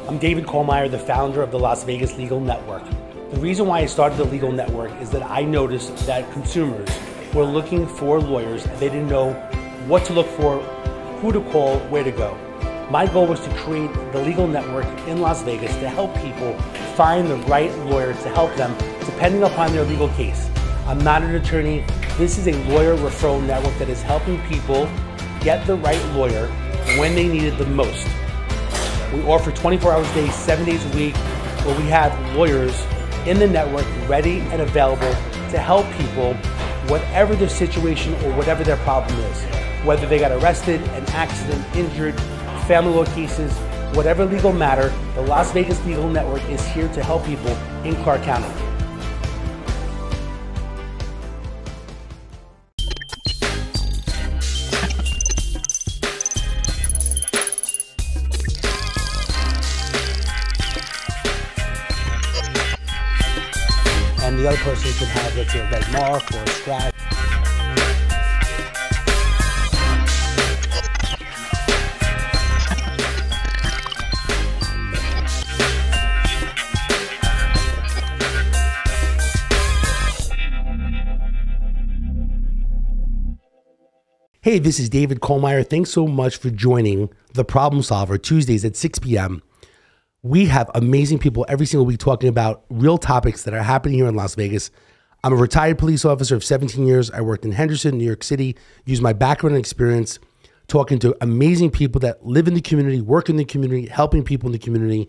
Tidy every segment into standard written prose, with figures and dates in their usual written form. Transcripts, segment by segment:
I'm David Kohlmeyer, the founder of the Las Vegas Legal Network. The reason why I started the Legal Network is that I noticed that consumers were looking for lawyers and they didn't know what to look for, who to call, where to go. My goal was to create the Legal Network in Las Vegas to help people find the right lawyer to help them depending upon their legal case. I'm not an attorney. This is a lawyer referral network that is helping people get the right lawyer when they need it the most. We offer 24 hours a day, 7 days a week, where we have lawyers in the network ready and available to help people, whatever their situation or whatever their problem is. Whether they got arrested, an accident, injured, family law cases, whatever legal matter, the Las Vegas Legal Network is here to help people in Clark County. And the other person could have, let's say, a red mark or a scratch. Hey, this is David Kohlmeyer. Thanks so much for joining The Problem Solver Tuesdays at 6 p.m. We have amazing people every single week talking about real topics that are happening here in Las Vegas. I'm a retired police officer of 17 years. I worked in Henderson, New York City, used my background and experience talking to amazing people that live in the community, work in the community, helping people in the community.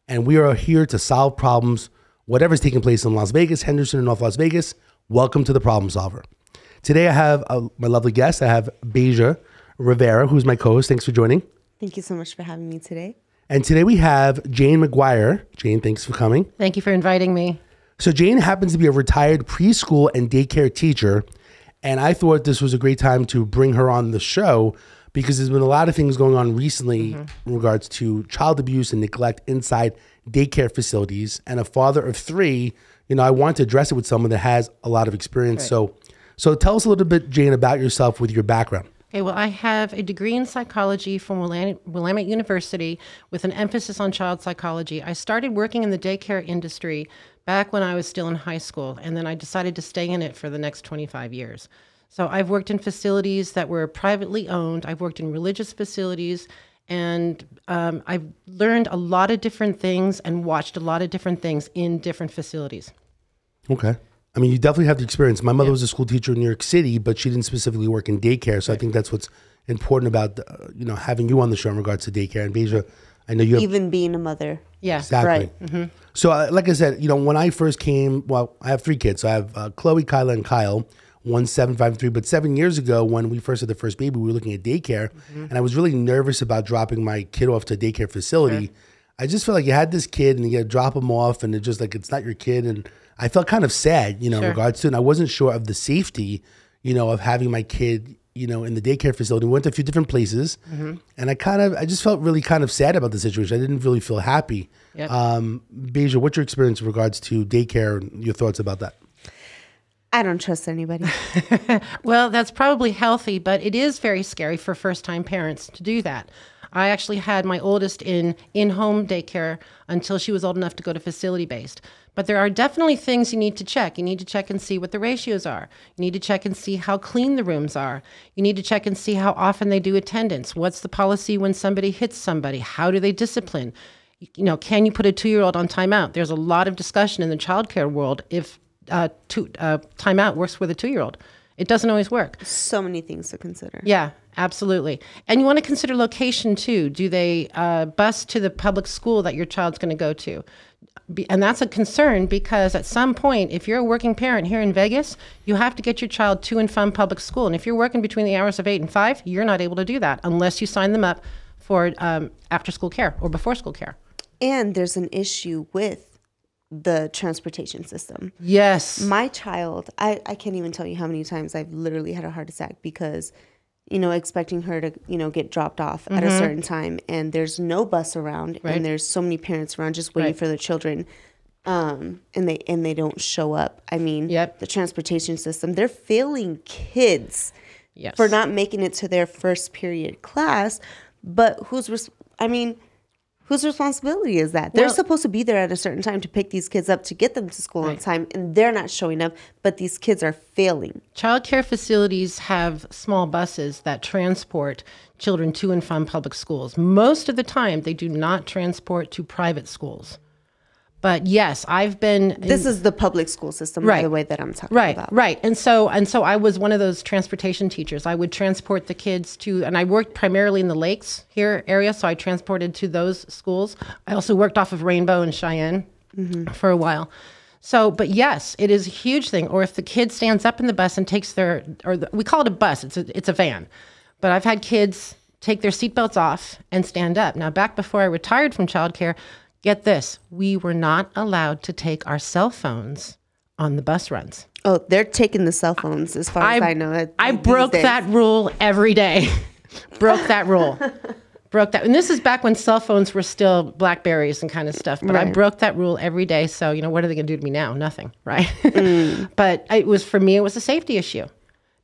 And we are here to solve problems, whatever's taking place in Las Vegas, Henderson, and North Las Vegas. Welcome to The Problem Solver. Today I have my lovely guest. I have Beija Rivera, who's my co-host. Thanks for joining. Thank you so much for having me today. And today we have Jane McGuire. Jane, thanks for coming. Thank you for inviting me. So Jane happens to be a retired preschool and daycare teacher, and I thought this was a great time to bring her on the show because there's been a lot of things going on recently in regards to child abuse and neglect inside daycare facilities. And a father of three, I want to address it with someone that has a lot of experience. Right. So tell us a little bit, Jane, about yourself with your background. Okay, well, I have a degree in psychology from Willamette University with an emphasis on child psychology. I started working in the daycare industry back when I was still in high school, and then I decided to stay in it for the next 25 years. So I've worked in facilities that were privately owned. I've worked in religious facilities, and I've learned a lot of different things and watched a lot of different things in different facilities. Okay. I mean, you definitely have the experience. My mother was a school teacher in New York City, but she didn't specifically work in daycare. So I think that's what's important about, having you on the show in regards to daycare. And Beija, I know you have... Even being a mother. Yeah. Exactly. Right. Mm-hmm. So like I said, when I first came, well, I have three kids. So I have Chloe, Kyla, and Kyle, 1, 7, 5, and 3. But 7 years ago, when we first had the first baby, we were looking at daycare. And I was really nervous about dropping my kid off to a daycare facility. Sure. I just felt like you had this kid and you got to drop him off and it's just like, it's not your kid. And I felt kind of sad, in regards to it. And I wasn't sure of the safety, of having my kid, in the daycare facility. We went to a few different places and I just felt really kind of sad about the situation. I didn't really feel happy. Yep. Beija, what's your experience in regards to daycare and your thoughts about that? I don't trust anybody. Well, that's probably healthy, but it is very scary for first-time parents to do that. I actually had my oldest in-home daycare until she was old enough to go to facility-based. But there are definitely things you need to check. You need to check and see what the ratios are. You need to check and see how clean the rooms are. You need to check and see how often they do attendance. What's the policy when somebody hits somebody? How do they discipline? Can you put a 2-year-old on timeout? There's a lot of discussion in the childcare world if timeout works with a 2-year-old. It doesn't always work. So many things to consider. Yeah, absolutely. And you want to consider location too. Do they bus to the public school that your child's going to go to? And that's a concern because at some point, if you're a working parent here in Vegas, you have to get your child to and from public school. And if you're working between the hours of 8 and 5, you're not able to do that unless you sign them up for after school care or before school care. And there's an issue with the transportation system. Yes. My child, I can't even tell you how many times I've literally had a heart attack because expecting her to, get dropped off at a certain time and there's no bus around and there's so many parents around just waiting for their children. And they don't show up. I mean, the transportation system, they're failing kids for not making it to their first period class, but Whose responsibility is that? They're supposed to be there at a certain time to pick these kids up, to get them to school on time, and they're not showing up, but these kids are failing. Child care facilities have small buses that transport children to and from public schools. Most of the time, they do not transport to private schools. But yes, I've been... This is the public school system, by the way, that I'm talking about. Right. And so I was one of those transportation teachers. I would transport the kids to, and I worked primarily in the Lakes here area, so I transported to those schools. I also worked off of Rainbow and Cheyenne for a while. So, but yes, it is a huge thing. Or if the kid stands up in the bus and takes we call it a bus, it's a van. But I've had kids take their seatbelts off and stand up. Now, back before I retired from childcare, get this, we were not allowed to take our cell phones on the bus runs. Oh, they're taking the cell phones as far as I know. I broke that rule every day. Broke that rule. And this is back when cell phones were still Blackberries and kind of stuff. But I broke that rule every day. So, what are they going to do to me now? Nothing, right? But for me, it was a safety issue.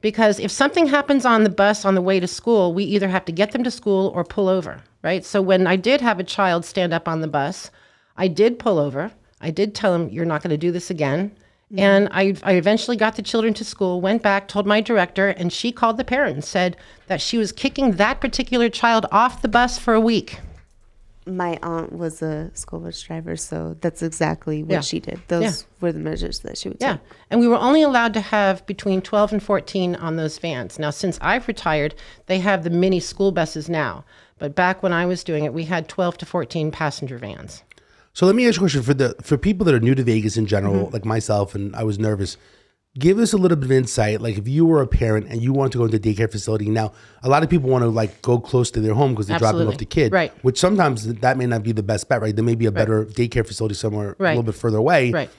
Because if something happens on the bus on the way to school, we either have to get them to school or pull over, right? So when I did have a child stand up on the bus, I did pull over. I did tell him, you're not going to do this again. And I eventually got the children to school, went back, told my director, and she called the parent and said that she was kicking that particular child off the bus for a week. My aunt was a school bus driver, so that's exactly what she did. Those were the measures that she would take. Yeah, and we were only allowed to have between 12 and 14 on those vans. Now, since I've retired, they have the mini school buses now. But back when I was doing it, we had 12 to 14 passenger vans. So let me ask you a question. For people that are new to Vegas in general, like myself, and I was nervous, give us a little bit of insight. Like if you were a parent and you want to go into a daycare facility. Now, a lot of people want to go close to their home because they're dropping off the kid. Right. Which sometimes that may not be the best bet, right? There may be a better daycare facility somewhere a little bit further away. Right.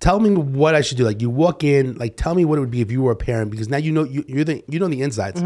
Tell me what I should do. Like you walk in, tell me what it would be if you were a parent, because now you know the insides.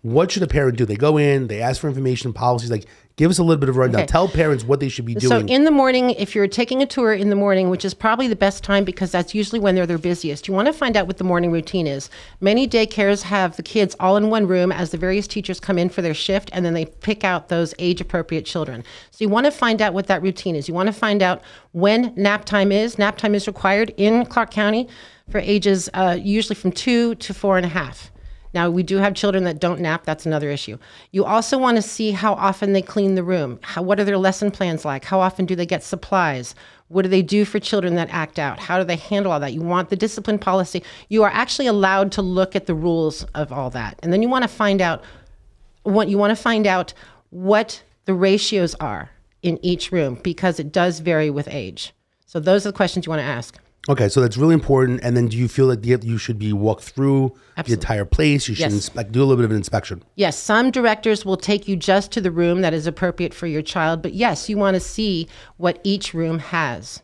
What should a parent do? They go in, they ask for information, policies. Give us a little bit of a rundown. Okay. Tell parents what they should be doing. So in the morning, if you're taking a tour in the morning, which is probably the best time because that's usually when they're their busiest, you want to find out what the morning routine is. Many daycares have the kids all in one room as the various teachers come in for their shift, and then they pick out those age-appropriate children. So you want to find out what that routine is. You want to find out when nap time is. Nap time is required in Clark County for ages usually from 2 to 4.5. Now, we do have children that don't nap. That's another issue. You also want to see how often they clean the room. What are their lesson plans like? How often do they get supplies? What do they do for children that act out? How do they handle all that? You want the discipline policy. You are actually allowed to look at the rules of all that. And then you want to find out what the ratios are in each room, because it does vary with age. So those are the questions you want to ask. Okay, so that's really important. And then do you feel that you should be walked through the entire place? You should do a little bit of an inspection. Yes, some directors will take you just to the room that is appropriate for your child. But yes, you want to see what each room has.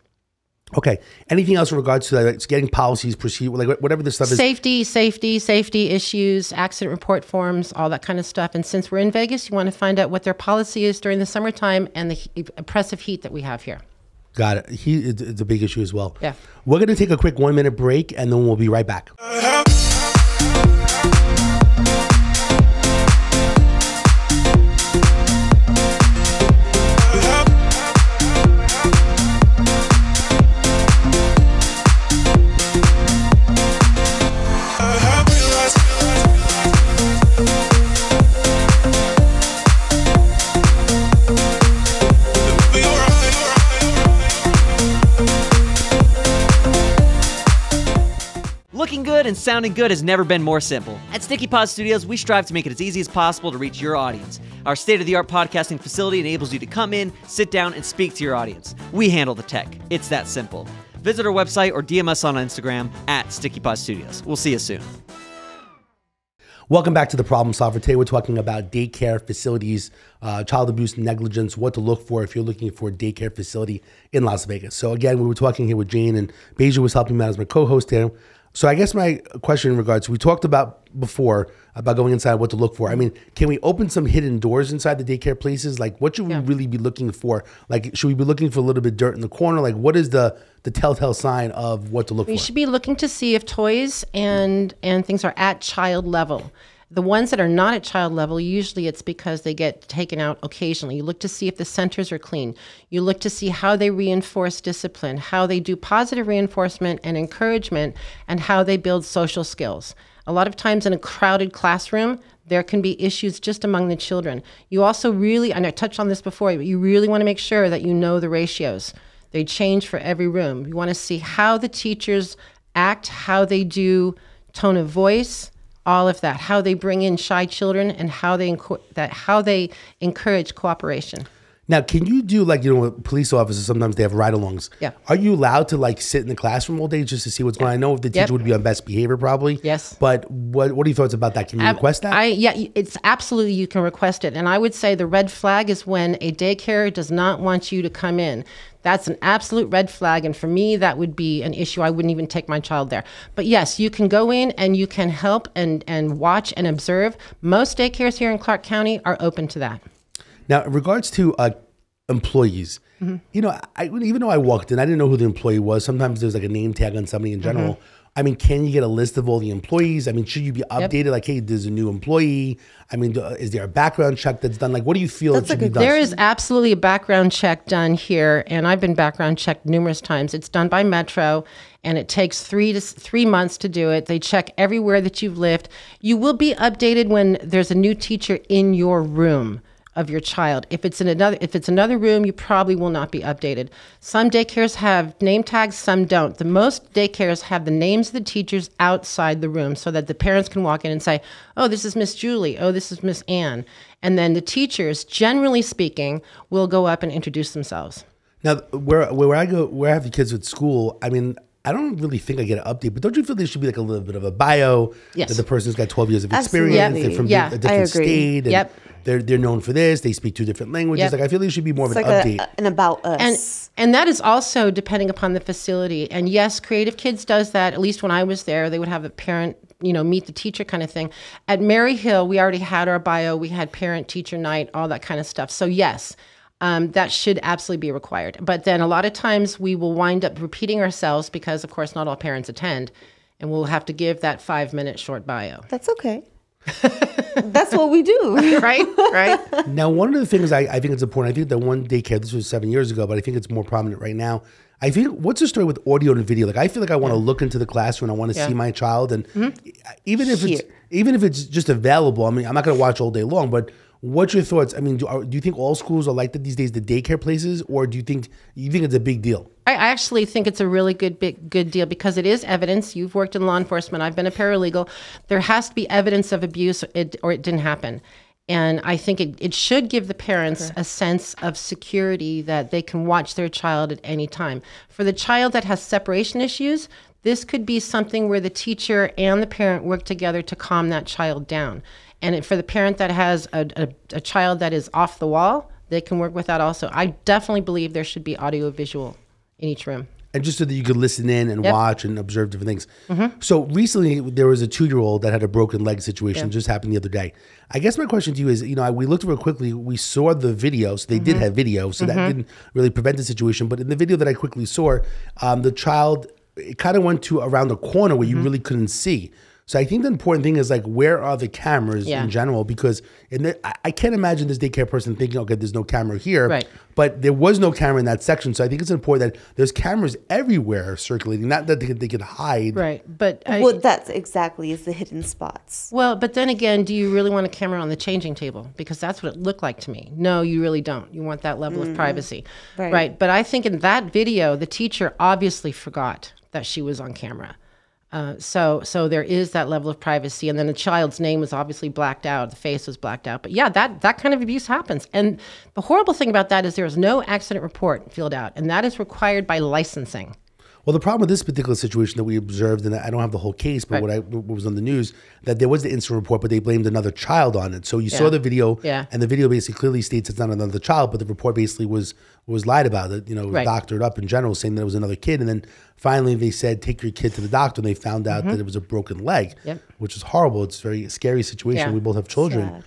Okay. Anything else in regards to that? It's getting policies, procedure, whatever the stuff is? Safety issues, accident report forms, all that kind of stuff. And since we're in Vegas, you want to find out what their policy is during the summertime and the oppressive heat that we have here. Got it. It's a big issue as well. Yeah. We're going to take a quick 1-minute break, and then we'll be right back. Looking good and sounding good has never been more simple. At Sticky Pod Studios, we strive to make it as easy as possible to reach your audience. Our state-of-the-art podcasting facility enables you to come in, sit down, and speak to your audience. We handle the tech. It's that simple. Visit our website or DM us on Instagram at Sticky Pod Studios. We'll see you soon. Welcome back to The Problem Solver. Today we're talking about daycare facilities, child abuse, negligence, what to look for if you're looking for a daycare facility in Las Vegas. So again, we were talking here with Jane, and Beija was helping me out as my co-host here. So I guess my question in regards, we talked about before about going inside, what to look for. I mean, can we open some hidden doors inside the daycare places? What should we really be looking for? Should we be looking for a little bit of dirt in the corner? What is the telltale sign of what to look for? You should be looking to see if toys and things are at child level. The ones that are not at child level, usually it's because they get taken out occasionally. You look to see if the centers are clean. You look to see how they reinforce discipline, how they do positive reinforcement and encouragement, and how they build social skills. A lot of times in a crowded classroom, there can be issues just among the children. You also really, and I touched on this before, but you really want to make sure that you know the ratios. They change for every room. You want to see how the teachers act, how they do tone of voice, all of that, how they bring in shy children, and how they encourage cooperation. Now, can you do like, police officers, sometimes they have ride-alongs. Yeah. Are you allowed to like sit in the classroom all day just to see what's going on? I know the teacher would be on best behavior probably. Yes. But what are your thoughts about that? Can you request that? It's absolutely, you can request it. And I would say the red flag is when a daycare does not want you to come in. That's an absolute red flag. And for me, that would be an issue. I wouldn't even take my child there. But yes, you can go in and you can help and watch and observe. Most daycares here in Clark County are open to that. Now, in regards to employees, even though I walked in, I didn't know who the employee was. Sometimes there's like a name tag on somebody in general. I mean, can you get a list of all the employees? I mean, should you be updated? Like, hey, there's a new employee. I mean, is there a background check that's done? Like, what do you feel it should be done? There is absolutely a background check done here, and I've been background checked numerous times. It's done by Metro, and it takes 3 months to do it. They check everywhere that you've lived. You will be updated when there's a new teacher in your room of your child. If it's another room, you probably will not be updated. Some daycares have name tags, some don't. The most daycares have the names of the teachers outside the room so that the parents can walk in and say, oh, this is Miss Julie. Oh, this is Miss Ann. And then the teachers, generally speaking, will go up and introduce themselves. Now, where I have the kids at school, I mean, I don't really think I get an update, but don't you feel there should be like a little bit of a bio that the person's got 12 years of experience, they're from a different state, and they're known for this, they speak 2 different languages. Like I feel there should be more of an update. An about us. And that is also depending upon the facility. And yes, Creative Kids does that. At least when I was there, they would have a parent, meet the teacher kind of thing. At Mary Hill, we already had our bio, we had parent teacher night, all that kind of stuff. So yes, that should absolutely be required. But then a lot of times we will wind up repeating ourselves because, of course, not all parents attend, and we'll have to give that 5-minute short bio. That's okay. That's what we do. Right. Now, one of the things I think it's important, I think that one daycare, this was 7 years ago, but I think it's more prominent right now. I think, what's the story with audio and video? Like, I feel like I want to look into the classroom, I want to see my child, and even if it's just available, I mean, I'm not going to watch all day long, but what's your thoughts? I mean, do you think all schools are like that these days, the daycare places, or do you think it's a big deal? I actually think it's a really good deal because it is evidence. You've worked in law enforcement. I've been a paralegal. There has to be evidence of abuse or it didn't happen. And I think it should give the parents a sense of security that they can watch their child at any time. For the child that has separation issues, this could be something where the teacher and the parent work together to calm that child down. And for the parent that has a child that is off the wall, they can work with that also. I definitely believe there should be audio visual in each room. And just so that you could listen in and watch and observe different things. So recently there was a 2-year-old that had a broken leg situation, just happened the other day. I guess my question to you is, we looked real quickly, we saw the video, so they did have video, so that didn't really prevent the situation. But in the video that I quickly saw, the child, it kind of went to around the corner where you really couldn't see. So I think the important thing is like, where are the cameras in general? Because I can't imagine this daycare person thinking, okay, there's no camera here. Right. But there was no camera in that section. So I think it's important that there's cameras everywhere circulating, not that they can hide. Right. But well, that's exactly is the hidden spots. Well, but then again, do you really want a camera on the changing table? Because that's what it looked like to me. No, you really don't. You want that level of privacy. Right. But I think in that video, the teacher obviously forgot that she was on camera. So there is that level of privacy, and then the child's name was obviously blacked out, the face was blacked out. But yeah, that kind of abuse happens. And the horrible thing about that is there is no accident report filled out, and that is required by licensing. Well, the problem with this particular situation that we observed, and I don't have the whole case, but what was on the news, that there was the incident report, but they blamed another child on it. So you saw the video, and the video basically clearly states it's not another child, but the report basically was lied about it, doctored up in general, saying that it was another kid. And then finally they said, take your kid to the doctor, and they found out that it was a broken leg, which is horrible. It's a very scary situation. We both have children.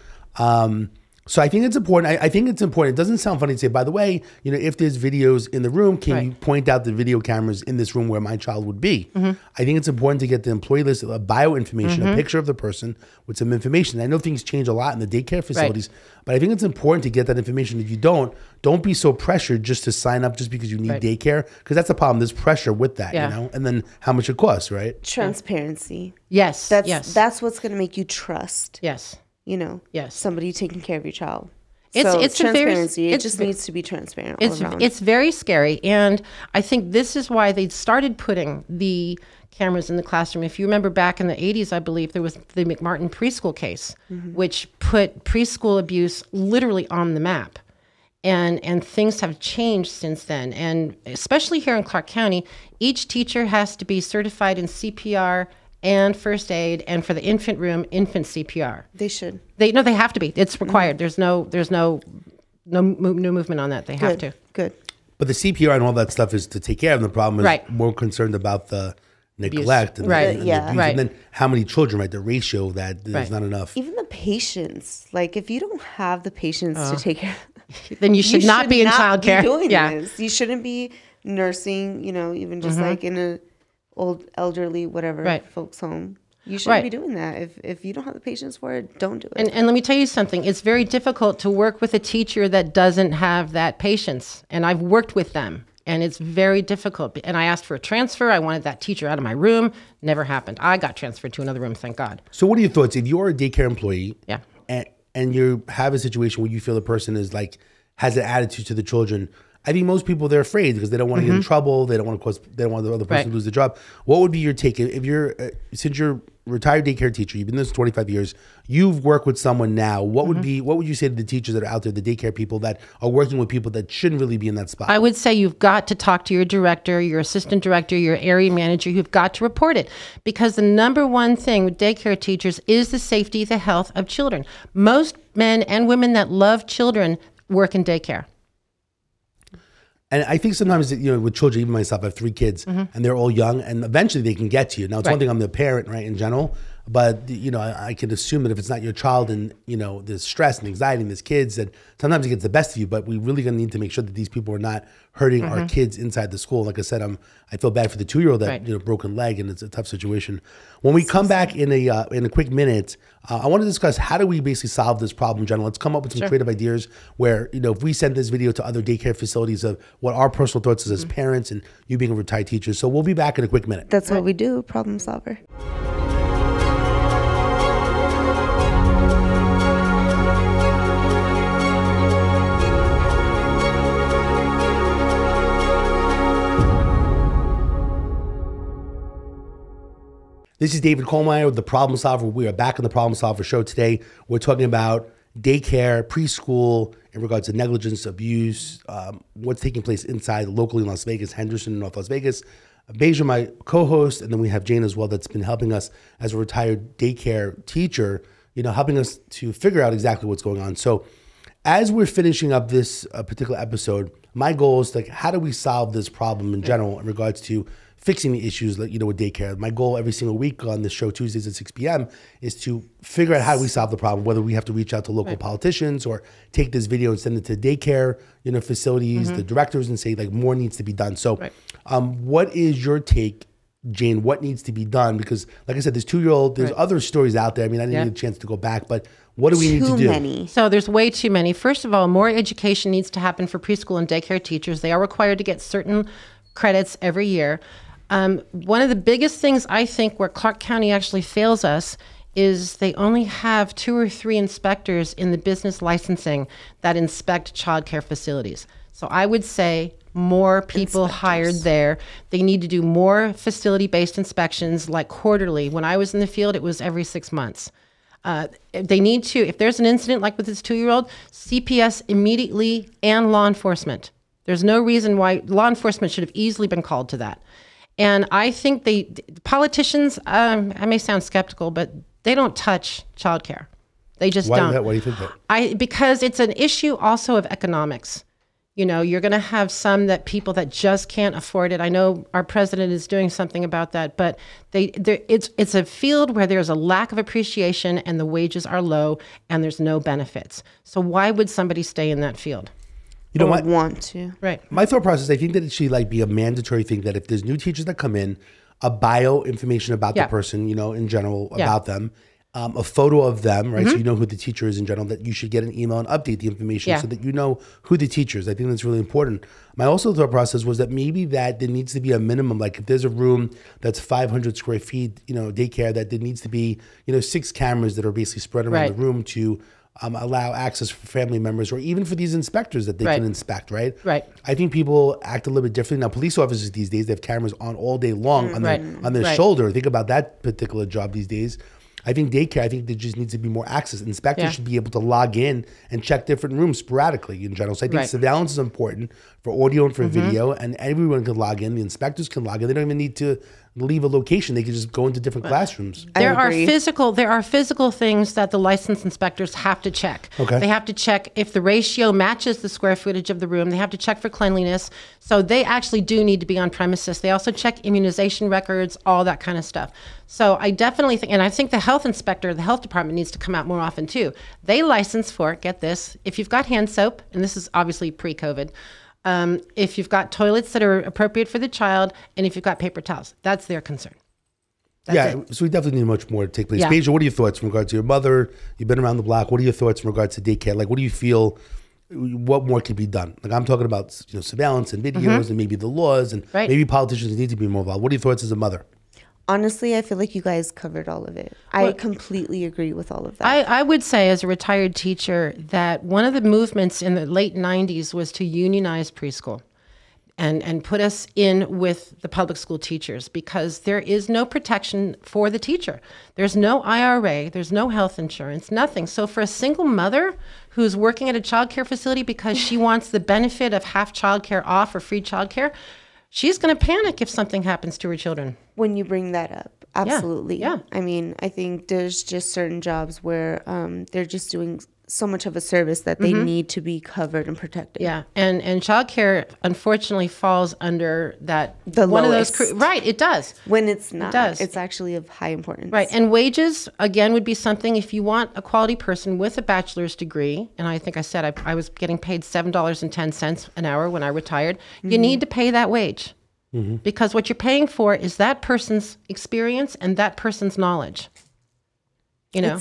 So I think it's important. I think it's important. It doesn't sound funny to say, by the way, if there's videos in the room, can you point out the video cameras in this room where my child would be? I think it's important to get the employee list, a bio information, a picture of the person with some information. I know things change a lot in the daycare facilities, but I think it's important to get that information. If you don't be so pressured just to sign up just because you need daycare, because that's the problem. There's pressure with that, and then how much it costs, right? Transparency. Yes. That's what's going to make you trust. Yes. Somebody taking care of your child. It's transparency. It just needs to be transparent all around. It's very scary. And I think this is why they started putting the cameras in the classroom. If you remember back in the 80s, I believe there was the McMartin preschool case, which put preschool abuse literally on the map. And things have changed since then. And especially here in Clark County, each teacher has to be certified in CPR and first aid, and for the infant room, infant CPR. They should. They have to be. It's required. There's no movement on that. They have to. Good. But the CPR and all that stuff is to take care of them. The problem is more concerned about the neglect and, and the abuse. And then how many children, the ratio that there's not enough. Even the patience. Like if you don't have the patience to take care of then you should not be in childcare. This. You shouldn't be nursing, even just like in a old elderly whatever folks home. You shouldn't be doing that. If you don't have the patience for it, don't do it. And let me tell you something. It's very difficult to work with a teacher that doesn't have that patience. And I've worked with them, and it's very difficult. And I asked for a transfer. I wanted that teacher out of my room. Never happened. I got transferred to another room, thank God. So what are your thoughts? If you're a daycare employee and you have a situation where you feel the person is has an attitude to the children, I think most people, they're afraid because they don't want to get in trouble. They don't want the other person to lose their job. What would be your take if you're since you're a retired daycare teacher, you've been there 25 years, you've worked with someone now. What would you say to the teachers that are out there, the daycare people that are working with people that shouldn't really be in that spot? I would say you've got to talk to your director, your assistant director, your area manager. You've got to report it, because the number one thing with daycare teachers is the safety, the health of children. Most men and women that love children work in daycare. And I think sometimes, with children, even myself, I have 3 kids, and they're all young, and eventually they can get to you. Now, it's one thing I'm the parent, in general, but, I can assume that if it's not your child and, there's stress and anxiety and there's kids, that sometimes it gets the best of you, but we really going to need to make sure that these people are not hurting our kids inside the school. Like I said, I feel bad for the 2-year-old that, broken leg, and it's a tough situation. When we come back in a quick minute, I want to discuss how do we basically solve this problem in general. Let's come up with some creative ideas where, if we send this video to other daycare facilities of what our personal thoughts is as parents and you being a retired teacher. So we'll be back in a quick minute. That's what we do, problem solver. This is David Kohlmeyer with The Problem Solver. We are back on The Problem Solver show today. We're talking about daycare, preschool, in regards to negligence, abuse, what's taking place inside locally in Las Vegas, Henderson, North Las Vegas. Beija, my co-host, and then we have Jane as well, that's been helping us as a retired daycare teacher, helping us to figure out exactly what's going on. So as we're finishing up this particular episode, my goal is how do we solve this problem in general in regards to fixing the issues, with daycare. My goal every single week on this show, Tuesdays at 6 p.m., is to figure out how we solve the problem, whether we have to reach out to local politicians or take this video and send it to daycare, facilities, the directors, and say, more needs to be done. So what is your take, Jane? What needs to be done? Because, like I said, this 2-year-old, there's other stories out there. I mean, I didn't get a chance to go back, but what do we need to do? Too many. So there's way too many. First of all, more education needs to happen for preschool and daycare teachers. They are required to get certain credits every year. One of the biggest things I think where Clark County actually fails us is they only have 2 or 3 inspectors in the business licensing that inspect childcare facilities. So I would say more people hired there. They need to do more facility-based inspections, like quarterly. When I was in the field, it was every 6 months. They need to, if there's an incident like with this 2-year-old, CPS immediately and law enforcement. There's no reason why law enforcement should have easily been called to that. And I think politicians, I may sound skeptical, but they don't touch childcare. They just don't. Why do you think that? Because it's an issue also of economics. You know, you're going to have some that people that just can't afford it. I know our president is doing something about that, but it's a field where there's a lack of appreciation and the wages are low and there's no benefits. So why would somebody stay in that field? You know what? Want to. Right. My thought process, I think that it should like be a mandatory thing that if there's new teachers that come in, a bio information about the person, you know, in general about them, a photo of them, right? So you know who the teacher is in general, that you should get an email and update the information so that you know who the teacher is. I think that's really important. My also thought process was that maybe that there needs to be a minimum, like if there's a room that's 500 square feet, you know, daycare, that there needs to be, you know, 6 cameras that are basically spread around the room to allow access for family members or even for these inspectors that they can inspect, right? Right. I think people act a little bit differently. Now, police officers these days, they have cameras on all day long on their shoulder. Think about that particular job these days. I think daycare, I think there just needs to be more access. Inspectors should be able to log in and check different rooms sporadically in general. So I think surveillance is important for audio and for video, and everyone can log in. The inspectors can log in. They don't even need to leave a location. They can just go into different classrooms. There are physical things that the licensed inspectors have to check. Okay. They have to check if the ratio matches the square footage of the room. They have to check for cleanliness. So they actually do need to be on premises. They also check immunization records, all that kind of stuff. So I definitely think, and I think the health inspector, the health department needs to come out more often too. They license for, get this, if you've got hand soap, and this is obviously pre-COVID, if you've got toilets that are appropriate for the child, and if you've got paper towels, that's their concern. That's it. So we definitely need much more to take place. Yeah. Beija, what are your thoughts in regards to your mother? You've been around the block. What are your thoughts in regards to daycare? Like, what do you feel, what more could be done? Like, I'm talking about, you know, surveillance and videos and maybe the laws and maybe politicians need to be more involved. What are your thoughts as a mother? Honestly, I feel like you guys covered all of it. I completely agree with all of that. I would say as a retired teacher that one of the movements in the late 90s was to unionize preschool and put us in with the public school teachers because there is no protection for the teacher. There's no IRA, there's no health insurance, nothing. So for a single mother who's working at a child care facility because she wants the benefit of half child care off or free child care, she's going to panic if something happens to her children. When you bring that up, absolutely. Yeah. I mean, I think there's just certain jobs where they're just doing so much of a service that they need to be covered and protected. Yeah, and childcare unfortunately falls under that the one lowest. of those. Right, it does. When it's not, it does. It's actually of high importance. Right, and wages again would be something if you want a quality person with a bachelor's degree. And I think I said I was getting paid $7.10 an hour when I retired. You need to pay that wage. Because what you're paying for is that person's experience and that person's knowledge. You know?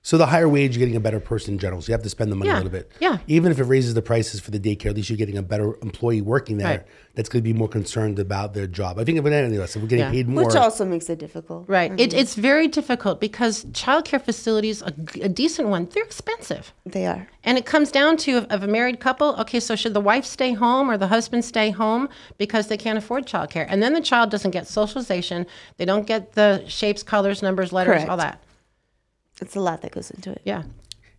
So the higher wage, you're getting a better person in general. So you have to spend the money a little bit. Yeah. Even if it raises the prices for the daycare, at least you're getting a better employee working there that's going to be more concerned about their job. I think if anything else, if we're getting paid more. Which also makes it difficult. Right. It's very difficult because childcare facilities, a decent one, they're expensive. They are. And it comes down to of a married couple, okay, so should the wife stay home or the husband stay home because they can't afford childcare? And then the child doesn't get socialization. They don't get the shapes, colors, numbers, letters, all that. It's a lot that goes into it. Yeah.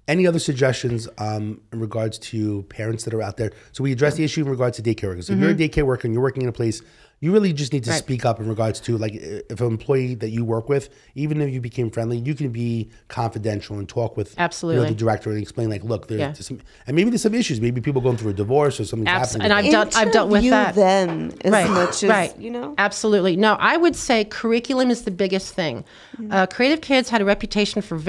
Any other suggestions in regards to parents that are out there? So we addressed the issue in regards to daycare workers. So if you're a daycare worker and you're working in a place, you really just need to speak up in regards to, like, if an employee that you work with, even if you became friendly, you can be confidential and talk with you know, the director and explain, like, look, there's some, and maybe there's some issues. Maybe people going through a divorce or something's happening. And I've dealt with that. Them as much as, you know? Absolutely. No, I would say curriculum is the biggest thing. Creative Kids had a reputation for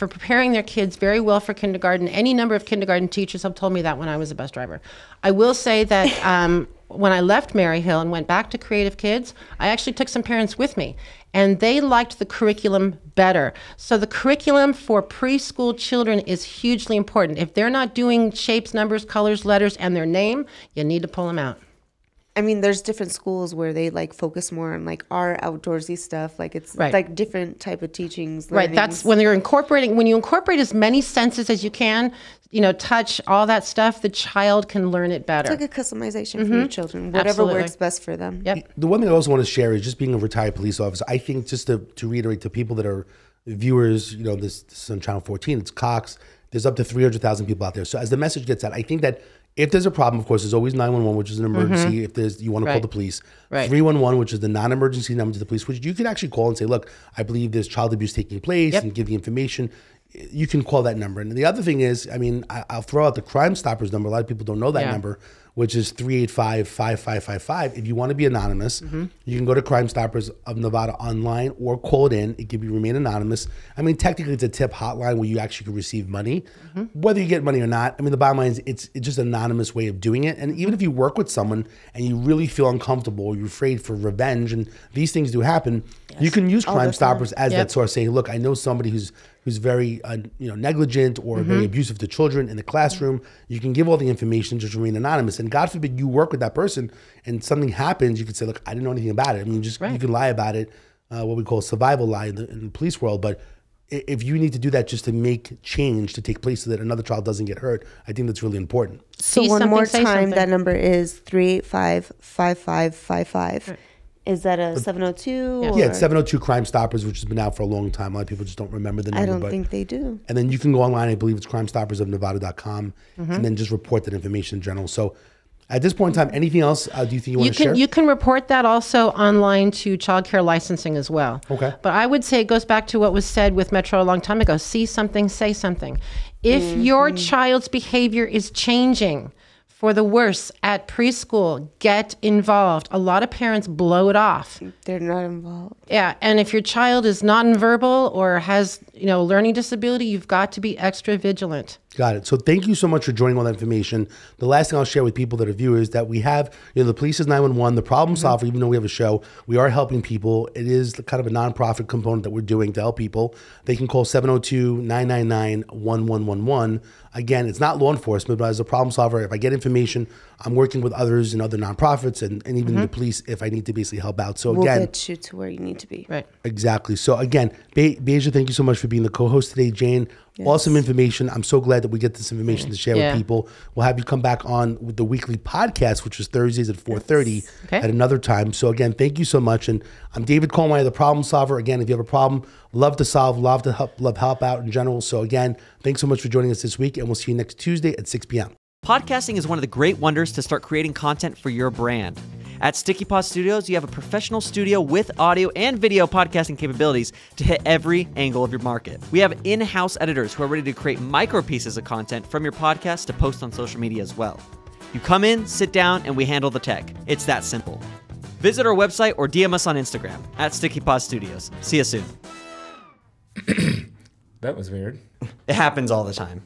preparing their kids very well for kindergarten. Any number of kindergarten teachers have told me that when I was a bus driver. I will say that when I left Maryhill and went back to Creative Kids, I actually took some parents with me, and they liked the curriculum better. So the curriculum for preschool children is hugely important. If they're not doing shapes, numbers, colors, letters, and their name, you need to pull them out. I mean, there's different schools where they like focus more on like our outdoorsy stuff. Like it's like different type of teachings. Right. That's when you incorporate as many senses as you can, you know, touch, all that stuff, the child can learn it better. It's like a customization for your children, whatever works best for them. Yep. The one thing I also want to share is just being a retired police officer. I think just to reiterate to people that are viewers, you know, this is on Channel 14, it's Cox. There's up to 300,000 people out there. So as the message gets out, I think that if there's a problem, of course, there's always 911, which is an emergency. If you want to call the police, 311, which is the non-emergency number to the police, which you can actually call and say, look, I believe there's child abuse taking place, and give the information. You can call that number. And the other thing is, I mean, I'll throw out the Crime Stoppers number. A lot of people don't know that number, which is 385-5555. If you want to be anonymous, you can go to Crime Stoppers of Nevada online or call it in. It can be remain anonymous. I mean, technically, it's a tip hotline where you actually can receive money, whether you get money or not. I mean, the bottom line is it's just an anonymous way of doing it. And even if you work with someone and you really feel uncomfortable, or you're afraid for revenge, and these things do happen, you can use Crime Stoppers as that source. Saying, look, I know somebody who's very negligent or very abusive to children in the classroom. You can give all the information, just remain anonymous. And God forbid you work with that person and something happens, you could say, look, I didn't know anything about it. I mean, you can lie about it, what we call a survival lie in the police world. But if you need to do that just to make change to take place so that another child doesn't get hurt, I think that's really important. So one more time, that number is 385-5555. Right. Is that a 702? Yeah, it's 702 Crime Stoppers, which has been out for a long time. A lot of people just don't remember the number. I don't think they do. And then you can go online. I believe it's crimestoppersofnevada.com, and then just report that information in general. So at this point in time, anything else do you think you want to share? You can report that also online to child care licensing as well. Okay. But I would say it goes back to what was said with Metro a long time ago. See something, say something. If your child's behavior is changing for the worse at preschool, get involved. A lot of parents blow it off. They're not involved. Yeah, and if your child is nonverbal or has, learning disability, you've got to be extra vigilant. Got it. So thank you so much for joining all that information. The last thing I'll share with people that are viewers that we have, the police is 911, the problem solver, even though we have a show, we are helping people. It is kind of a nonprofit component that we're doing to help people. They can call 702-999-1111. Again, it's not law enforcement, but as a problem solver, if I get information, I'm working with others and other nonprofits and even the police if I need to basically help out. So we'll again, get you to where you need to be. Right. Exactly. So again, Beija, thank you so much for being the co-host today. Jane, awesome information. I'm so glad that we get this information to share with people. We'll have you come back on with the weekly podcast, which is Thursdays at 4:30 at another time. So again, thank you so much. And I'm David Colmeyer, the problem solver. Again, if you have a problem, love to solve, love to help out in general. So again, thanks so much for joining us this week, and we'll see you next Tuesday at 6 p.m. Podcasting is one of the great wonders to start creating content for your brand. At Sticky Pod Studios, you have a professional studio with audio and video podcasting capabilities to hit every angle of your market. We have in-house editors who are ready to create micro pieces of content from your podcast to post on social media as well. You come in, sit down, and we handle the tech. It's that simple. Visit our website or DM us on Instagram at Sticky Pod Studios. See you soon. That was weird. It happens all the time.